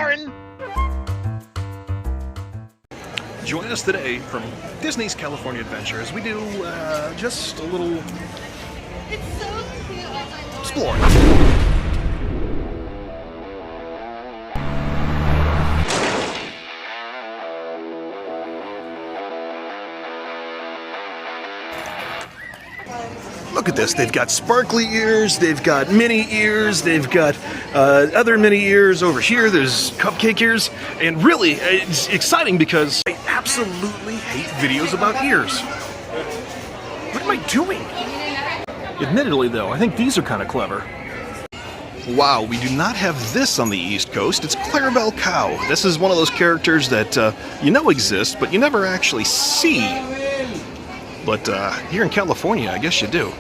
Karen! Join us today from Disney's California Adventure as we do just a little exploring. Look at this, they've got sparkly ears, they've got mini ears, they've got other mini ears over here, there's cupcake ears, and really, it's exciting because I absolutely hate videos about ears. What am I doing? Admittedly though, I think these are kind of clever. Wow, we do not have this on the East Coast, it's Clarabelle Cow. This is one of those characters that you know exists, but you never actually see. But here in California, I guess you do.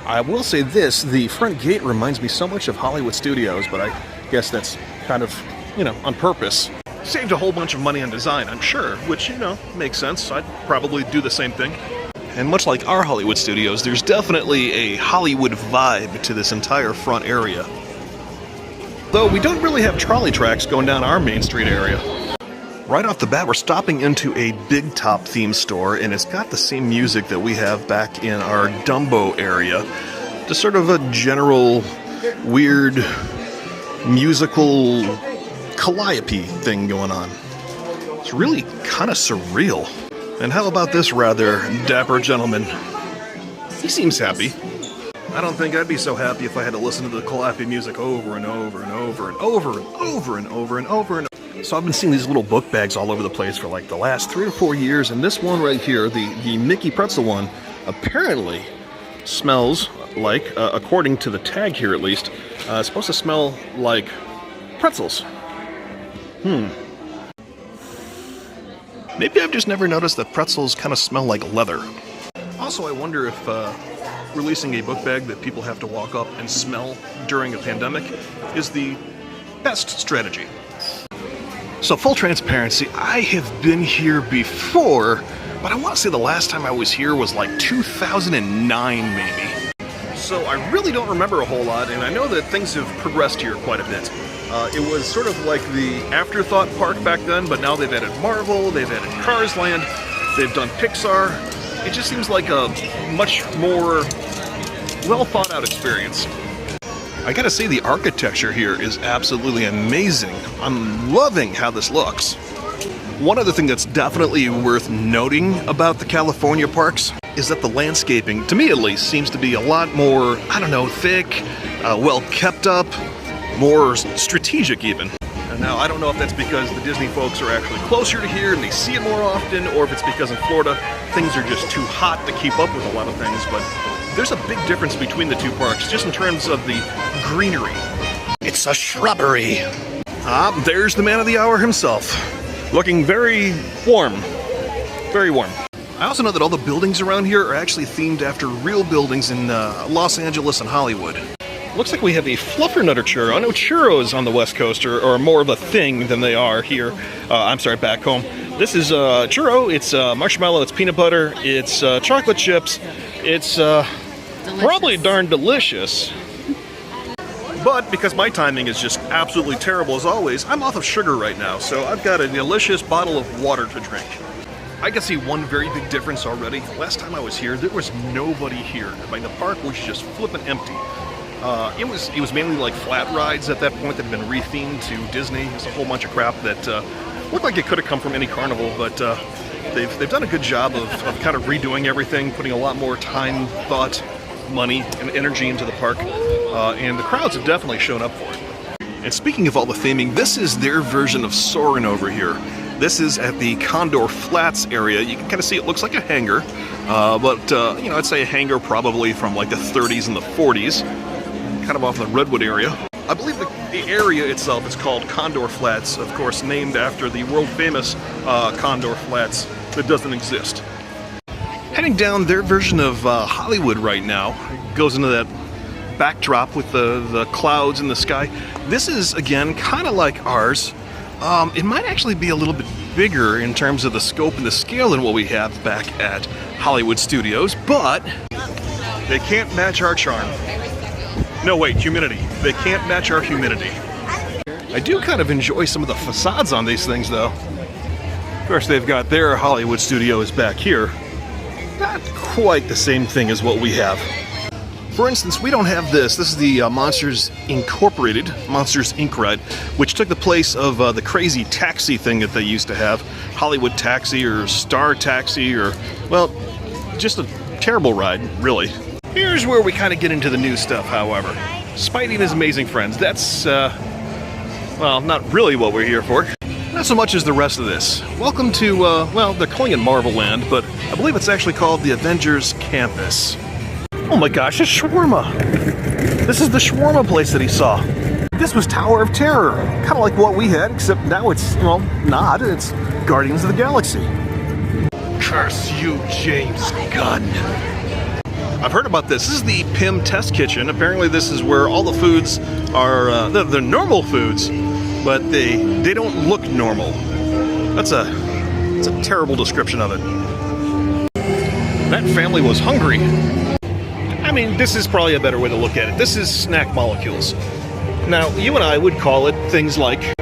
I will say this, the front gate reminds me so much of Hollywood Studios, but I guess that's kind of, you know, on purpose. Saved a whole bunch of money on design, I'm sure, which, you know, makes sense. I'd probably do the same thing. And much like our Hollywood Studios, there's definitely a Hollywood vibe to this entire front area. Though we don't really have trolley tracks going down our Main Street area. Right off the bat, we're stopping into a Big Top theme store, and it's got the same music that we have back in our Dumbo area. Just sort of a general, weird, musical calliope thing going on. It's really kind of surreal. And how about this rather dapper gentleman? He seems happy. I don't think I'd be so happy if I had to listen to the calliope music over and over and over and over and over and over and over and over. So I've been seeing these little book bags all over the place for like the last 3 or 4 years, and this one right here, the Mickey Pretzel one, apparently smells like, according to the tag here at least, it's supposed to smell like pretzels. Maybe I've just never noticed that pretzels kind of smell like leather. Also, I wonder if releasing a book bag that people have to walk up and smell during a pandemic is the best strategy. So full transparency, I have been here before, but I want to say the last time I was here was like 2009 maybe. So I really don't remember a whole lot, and I know that things have progressed here quite a bit. It was sort of like the afterthought park back then, but now they've added Marvel, they've added Cars Land, they've done Pixar. It just seems like a much more well thought out experience. I gotta say, the architecture here is absolutely amazing. I'm loving how this looks. One other thing that's definitely worth noting about the California parks is that the landscaping, to me at least, seems to be a lot more, I don't know, thick, well kept up, more strategic even. And now, I don't know if that's because the Disney folks are actually closer to here and they see it more often, or if it's because in Florida, things are just too hot to keep up with a lot of things, but there's a big difference between the two parks, just in terms of the greenery. It's a shrubbery. Ah, there's the man of the hour himself. Looking very warm. Very warm. I also know that all the buildings around here are actually themed after real buildings in Los Angeles and Hollywood. Looks like we have a fluffernutter churro. I know churros on the West Coast are more of a thing than they are here. I'm sorry, back home. This is churro. It's marshmallow, it's peanut butter, it's chocolate chips. It's probably darn delicious. But because my timing is just absolutely terrible as always, I'm off of sugar right now, so I've got a delicious bottle of water to drink. I can see one very big difference already. Last time I was here, there was nobody here. I mean, the park was just flippin' empty. It was mainly like flat rides at that point that had been rethemed to Disney. There's a whole bunch of crap that looked like it could have come from any carnival, but they've done a good job of kind of redoing everything, putting a lot more time, thought, money, and energy into the park, and the crowds have definitely shown up for it. And speaking of all the theming, this is their version of Soarin' over here. This is at the Condor Flats area. You can kind of see it looks like a hangar, but you know, I'd say a hangar probably from like the 30s and the 40s, kind of off the Redwood area. I believe the area itself is called Condor Flats, of course named after the world-famous Condor Flats that doesn't exist. Heading down their version of Hollywood right now, goes into that backdrop with the clouds in the sky. This is, again, kind of like ours. It might actually be a little bit bigger in terms of the scope and the scale than what we have back at Hollywood Studios, but they can't match our charm. No, wait, humidity. They can't match our humidity. I do kind of enjoy some of the facades on these things, though. Of course, they've got their Hollywood studios back here. Not quite the same thing as what we have. For instance, we don't have this. This is the Monsters Incorporated, Monsters Inc. ride, which took the place of the crazy taxi thing that they used to have. Hollywood Taxi or Star Taxi or, well, just a terrible ride, really. Here's where we kind of get into the new stuff, however. Spidey and his amazing friends. That's, well, not really what we're here for. Not so much as the rest of this. Welcome to, well, they're calling it Marvel Land, but I believe it's actually called the Avengers Campus. Oh my gosh, a shawarma! This is the shawarma place that he saw. This was Tower of Terror. Kind of like what we had, except now it's, well, not. It's Guardians of the Galaxy. Curse you, James Gunn. I've heard about this. This is the Pim Test Kitchen. Apparently this is where all the foods are, they're normal foods, but they don't look normal. That's a terrible description of it. That family was hungry. I mean, this is probably a better way to look at it. This is snack molecules. Now, you and I would call it things like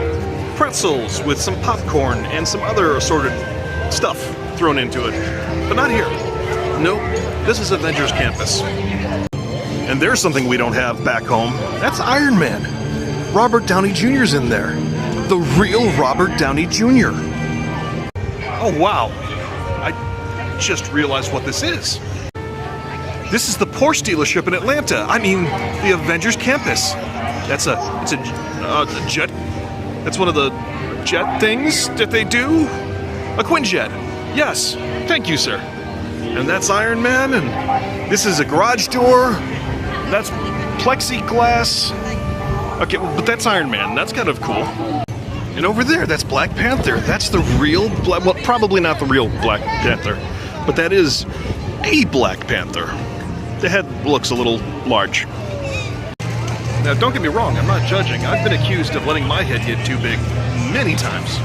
pretzels with some popcorn and some other assorted stuff thrown into it. But not here. Nope, this is Avengers Campus. And there's something we don't have back home. That's Iron Man. Robert Downey Jr.'s in there. The real Robert Downey Jr. Oh, wow. I just realized what this is. This is the Porsche dealership in Atlanta. I mean, the Avengers Campus. It's a jet. That's one of the jet things that they do. A Quinjet. Yes. Thank you, sir. And that's Iron Man. And this is a garage door. That's plexiglass. Okay, but that's Iron Man. That's kind of cool. And over there, that's Black Panther. That's the real well, probably not the real Black Panther, but that is a Black Panther. The head looks a little large. Now, don't get me wrong, I'm not judging. I've been accused of letting my head get too big many times.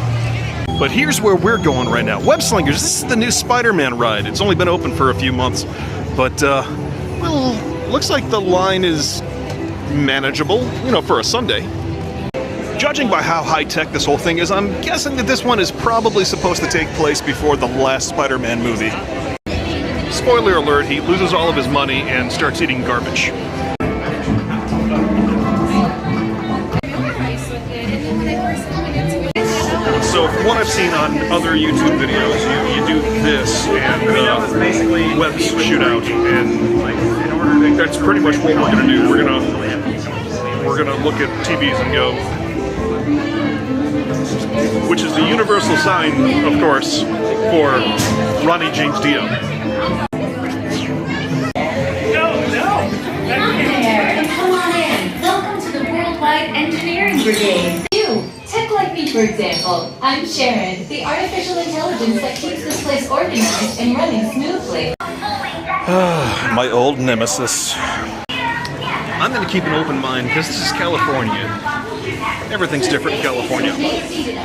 But here's where we're going right now. WEBSlingers, this is the new Spider-Man ride. It's only been open for a few months, but, well, looks like the line is manageable, you know, for a Sunday. Judging by how high-tech this whole thing is, I'm guessing that this one is probably supposed to take place before the last Spider-Man movie. Spoiler alert, he loses all of his money and starts eating garbage. So from what I've seen on other YouTube videos, you do this and webs shoot out, and that's pretty much what we're gonna do. We're gonna look at TVs and go, which is the universal sign, of course, for Ronnie James Dio. Engineering Brigade. You, tech like me, for example. I'm Sharon, the artificial intelligence that keeps this place organized and running smoothly. My old nemesis. I'm going to keep an open mind because this is California. Everything's different in California.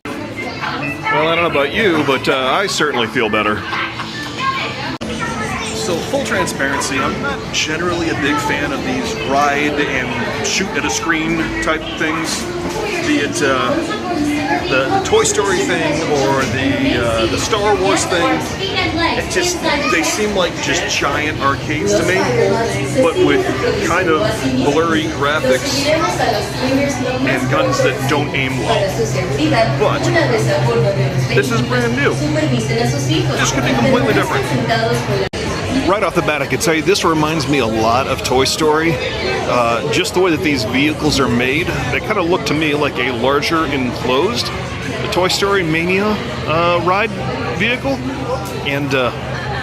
Well, I don't know about you, but I certainly feel better. So, full transparency, I'm not generally a big fan of these ride and shoot at a screen type things, be it the Toy Story thing or the Star Wars thing. It just, they seem like just giant arcades to me, but with kind of blurry graphics and guns that don't aim well. But this is brand new. This could be completely different. Right off the bat, I can tell you this reminds me a lot of Toy Story. Just the way that these vehicles are made, they kind of look to me like a larger enclosed Toy Story Mania ride vehicle. And,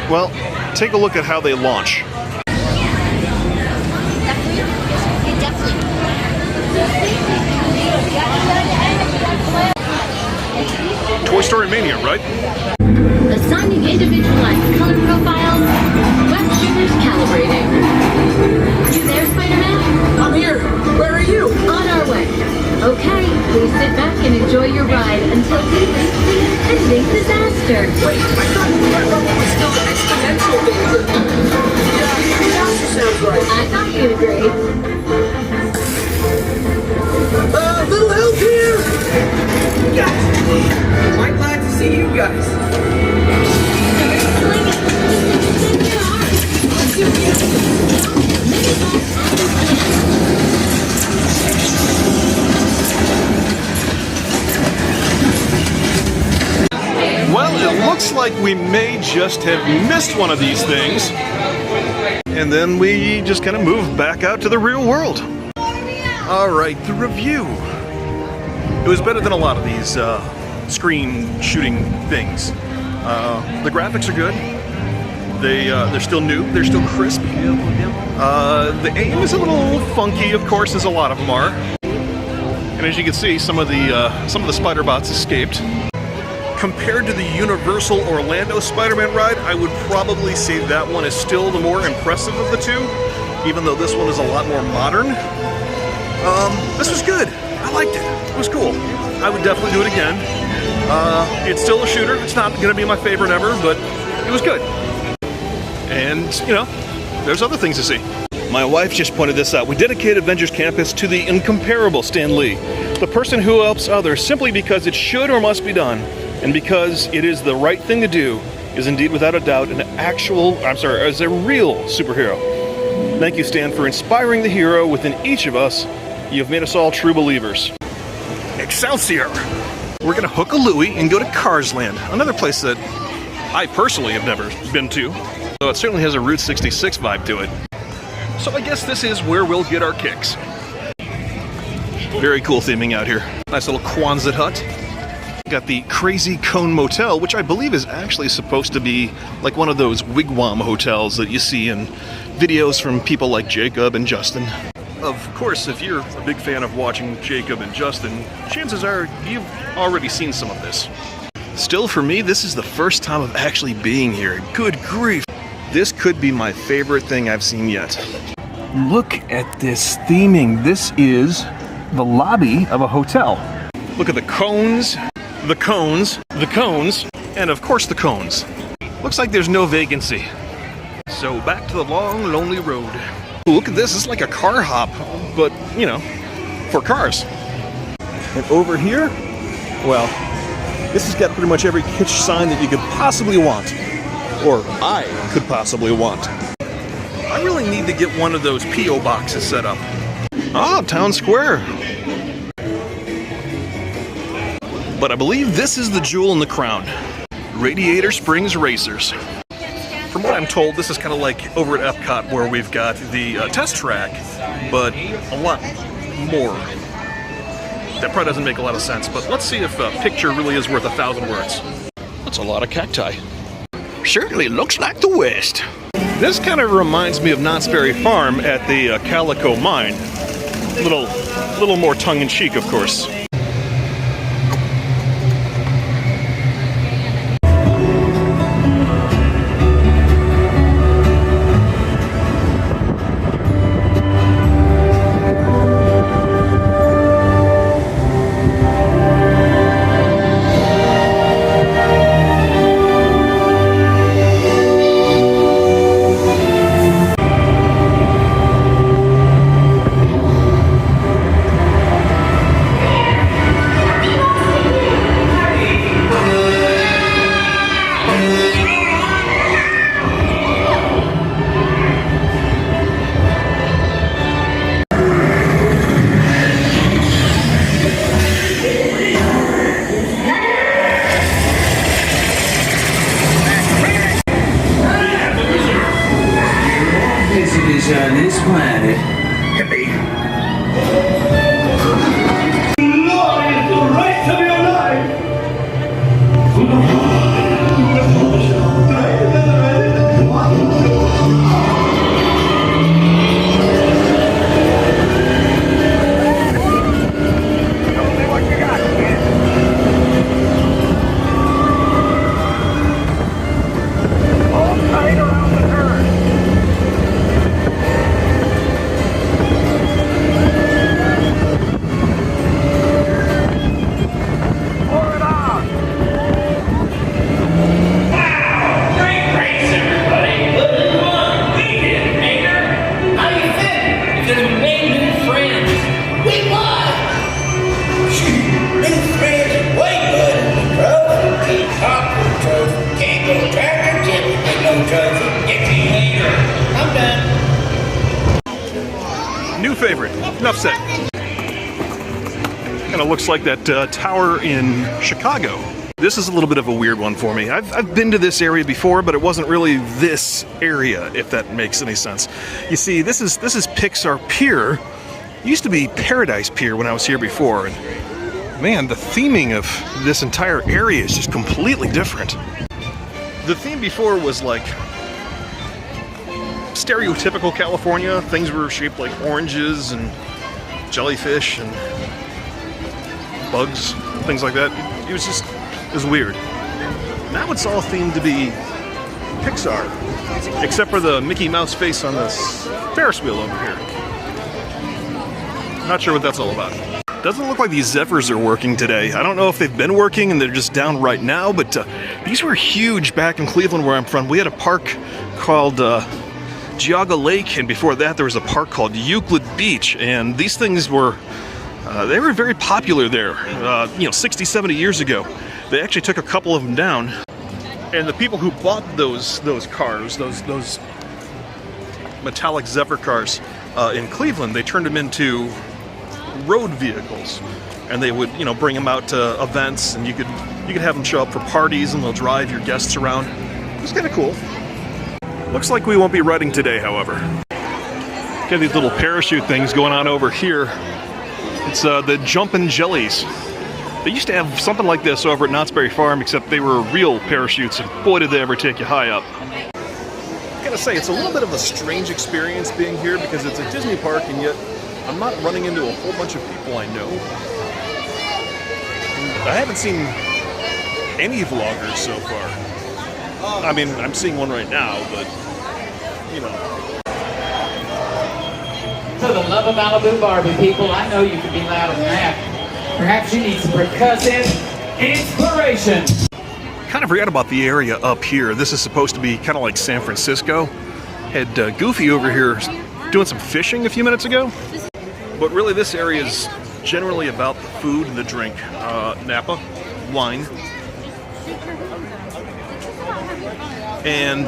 well, take a look at how they launch. Toy Story Mania, right? Assigning individualized color profiles, WEBSlingers calibrating. You there, Spider-Man? I'm here. Where are you? On our way. Okay, please sit back and enjoy your ride until we reach the impending disaster. Wait, I thought that level was still an exponential thing. Yeah, disaster sounds right. I thought you'd agree. Little help here! you guys. Well, it looks like we may just have missed one of these things. And then we just kind of move back out to the real world. Alright, the review. It was better than a lot of these screen shooting things. The graphics are good. They're still new. They're still crisp. The aim is a little funky, of course, as a lot of them are. And as you can see, some of the spider bots escaped. Compared to the Universal Orlando Spider-Man ride, I would probably say that one is still the more impressive of the two, even though this one is a lot more modern. This was good. I liked it. It was cool. I would definitely do it again. It's still a shooter. It's not going to be my favorite ever, but it was good. And, you know, there's other things to see. My wife just pointed this out. We dedicate Avengers Campus to the incomparable Stan Lee, the person who helps others simply because it should or must be done, and because it is the right thing to do, is indeed without a doubt is a real superhero. Thank you, Stan, for inspiring the hero within each of us. You have made us all true believers. Excelsior! We're gonna hook a Louie and go to Cars Land, another place that I personally have never been to, though it certainly has a Route 66 vibe to it. So I guess this is where we'll get our kicks. Very cool theming out here. Nice little Quonset hut. Got the Crazy Cone Motel, which I believe is actually supposed to be like one of those wigwam hotels that you see in videos from people like Jacob and Justin. Of course, if you're a big fan of watching Jacob and Justin, chances are you've already seen some of this. Still, for me, this is the first time of actually being here. Good grief. This could be my favorite thing I've seen yet. Look at this theming. This is the lobby of a hotel. Look at the cones. The cones, and of course the cones. Looks like there's no vacancy. So back to the long, lonely road. Look at this, it's like a car hop, but, you know, for cars. And over here, well, this has got pretty much every kitsch sign that you could possibly want. Or I could possibly want. I really need to get one of those P.O. boxes set up. Ah, Town Square. But I believe this is the jewel in the crown. Radiator Springs Racers. From what I'm told, this is kind of like over at Epcot where we've got the test track, but a lot more. That probably doesn't make a lot of sense, but let's see if a picture really is worth 1,000 words. That's a lot of cacti. Certainly looks like the West. This kind of reminds me of Knott's Berry Farm at the Calico Mine. Little more tongue-in-cheek, of course. enough said. Kind of looks like that tower in Chicago. This is a little bit of a weird one for me. I've been to this area before, but it wasn't really this area, if that makes any sense. You see, this is Pixar Pier. It used to be Paradise Pier when I was here before, and man, the theming of this entire area is just completely different. The theme before was like stereotypical California. Things were shaped like oranges and jellyfish and bugs, things like that. It was weird. Now it's all themed to be Pixar, except for the Mickey Mouse face on this Ferris wheel over here. Not sure what that's all about. Doesn't look like these Zephyrs are working today. I don't know if they've been working and they're just down right now, but these were huge back in Cleveland where I'm from. We had a park called Geauga Lake, and before that there was a park called Euclid Beach, and these things were they were very popular there, 60, 70 years ago. They actually took a couple of them down, and the people who bought those cars, those metallic Zephyr cars in Cleveland, they turned them into road vehicles, and they would bring them out to events, and you could have them show up for parties, and they'll drive your guests around. It was kind of cool. Looks like we won't be riding today, however. Got these little parachute things going on over here. It's the Jumpin' Jellies. They used to have something like this over at Knott's Berry Farm, except they were real parachutes, and boy did they ever take you high up. I gotta say, it's a little bit of a strange experience being here because it's a Disney park, and yet I'm not running into a whole bunch of people I know. I haven't seen any vloggers so far. I mean, I'm seeing one right now, but, For the love of Malibu Barbie, people, I know you can be louder than that. Perhaps you need some percussive inspiration. Kind of forgot about the area up here. This is supposed to be kind of like San Francisco. Had Goofy over here doing some fishing a few minutes ago. But really this area is generally about the food and the drink. Napa, wine, and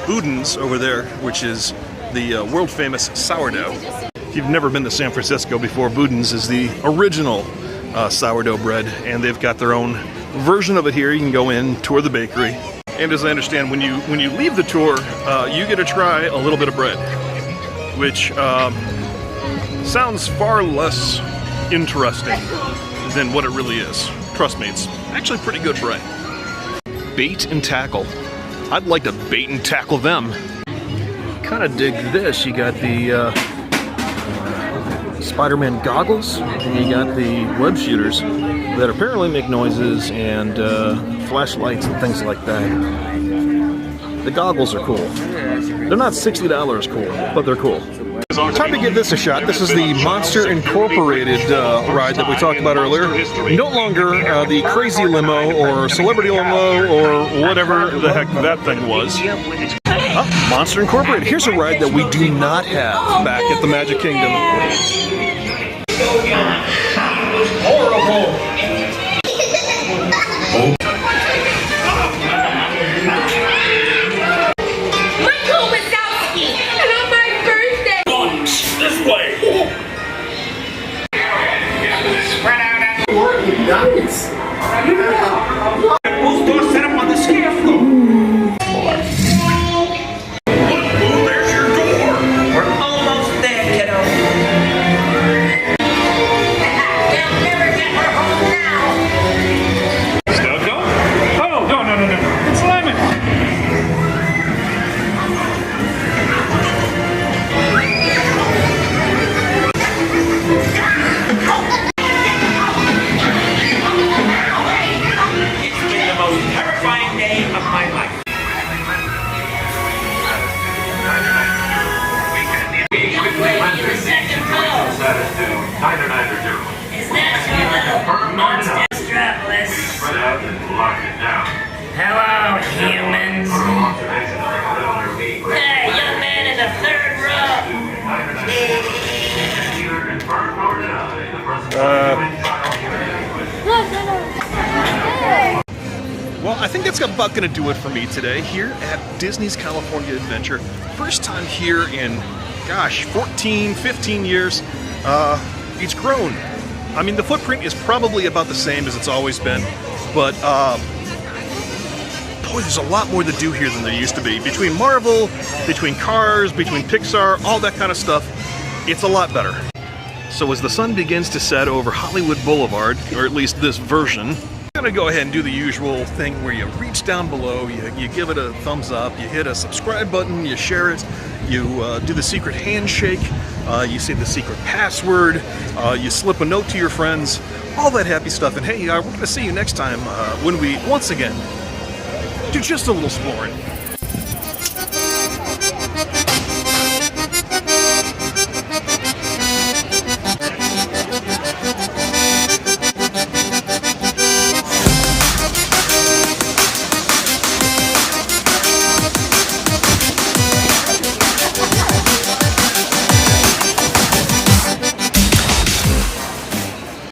Boudin's over there, which is the world famous sourdough. If you've never been to San Francisco before, Boudin's is the original sourdough bread, and they've got their own version of it here. You can go in, tour the bakery, and as I understand, when you leave the tour, you get to try a little bit of bread, which sounds far less interesting than what it really is. Trust me, it's actually pretty good bread. Bait and tackle. I'd like to bait and tackle them. Kind of dig this. You got the Spider-Man goggles, and you got the web shooters that apparently make noises, and flashlights and things like that. The goggles are cool. They're not $60 cool, but they're cool. Time to give this a shot. This is the Monster Incorporated ride that we talked about earlier. No longer the Crazy Limo or Celebrity Limo or whatever the heck that thing was. Monster Incorporated. Here's a ride that we do not have back at the Magic Kingdom. Horrible. Nice. Both doors set up on the scare floor. Oh, there's your door. We're almost there, kiddo. They'll never get her home now. Still going? Oh, no. It's lemon. Hello, humans. Hey, young man in the third Well, I think that's about going to do it for me today here at Disney's California Adventure. First time here in, gosh, 14, 15 years. it's grown. I mean, the footprint is probably about the same as it's always been, but boy, there's a lot more to do here than there used to be. Between Marvel, between Cars, between Pixar, all that kind of stuff, it's a lot better. So as the sun begins to set over Hollywood Boulevard, or at least this version, I'm gonna go ahead and do the usual thing where you reach down below, you give it a thumbs up, you hit a subscribe button, you share it, you do the secret handshake, you say the secret password, you slip a note to your friends, all that happy stuff. And hey, we're gonna see you next time when we, once again, do just a little exploring.